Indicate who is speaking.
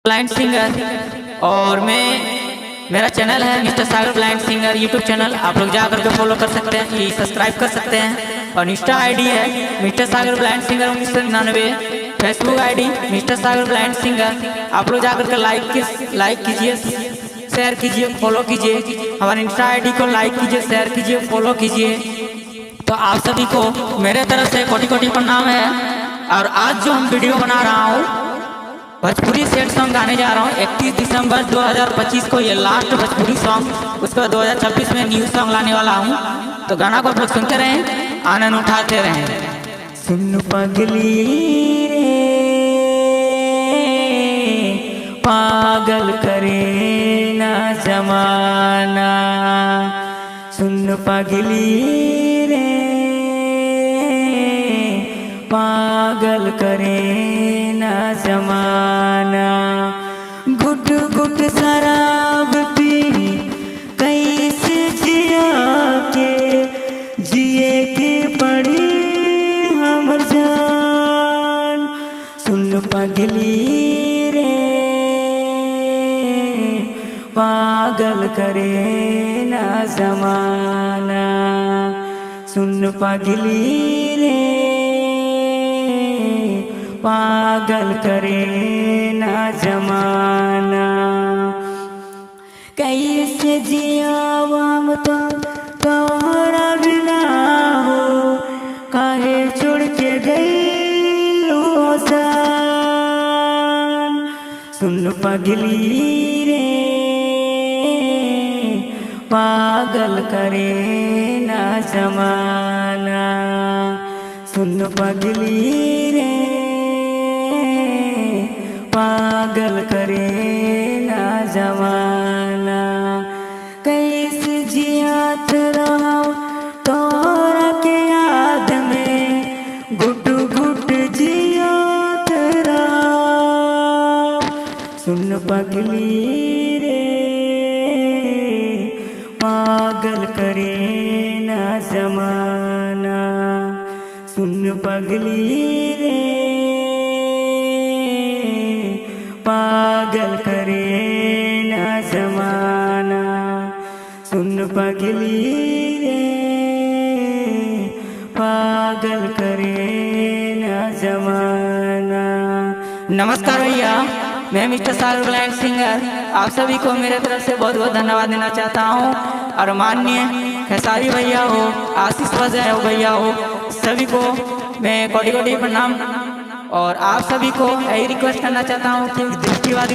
Speaker 1: Blind singer और मेरा channel है mister Sagar blind singer YouTube channel. आप लोग जाकर के फॉलो कर सकते हैं, ये सब्सक्राइब कर सकते हैं। और इंस्टा आईडी है mister Sagar blind singer 1999, Facebook ID mister Sagar blind singer. आप लोग जाकर के लाइक कीजिए, शेयर कीजिए, फॉलो कीजिए। हमारे इंस्टा आईडी को लाइक कीजिए, शेयर कीजिए, फॉलो कीजिए। तो आप सभी को मेरे तरफ से कोटि कोटि प्रणाम है। और आज जो हम वीडियो बना रहा हूँ भोजपुरी सेट सॉन्ग गाने जा रहा हूँ। 31 दिसंबर 2025 को ये लास्ट भोजपुरी सॉन्ग, उसके बाद 2026 में न्यू सॉन्ग लाने वाला हूँ। तो गाना को आप लोग सुनते रहें, आनंद उठाते रहें। सुन पगली रे पागल करे ना जमाना, सुन पगली रे पागल करे ना जमाना। गुट गुट शराब पी कैसे जिया के पड़ी हमर जान, सुन पगली रे पागल करे ना जमाना, सुन पगली रे पागल करे ना जमाना। कैसे जियावम तो तोहरा बिना हो, काहे छोड़ के गई जान, सुन पगली रे पागल करे ना जमाना, सुन पगली रे पागल करे ना जमाना। कैसे जियात रहो तोरा के याद में, घुट घुट जियात रहो, सुन पगली रे पागल करे ना जमाना, सुन पगली रे पागल करे ना जमाना, सुन पगली रे पागल करे ना जमाना। नमस्कार भैया, मैं मिस्टर सागर ब्लाइंड सिंगर आप सभी को मेरे तरफ से बहुत बहुत धन्यवाद देना चाहता हूँ। और माननीय खेसारी भैया हो, आशीष वजह हो भैया हो, सभी को मैं कोटि कोटि प्रणाम। और आप सभी को यही रिक्वेस्ट करना चाहता हूँ कि दृष्टिवादी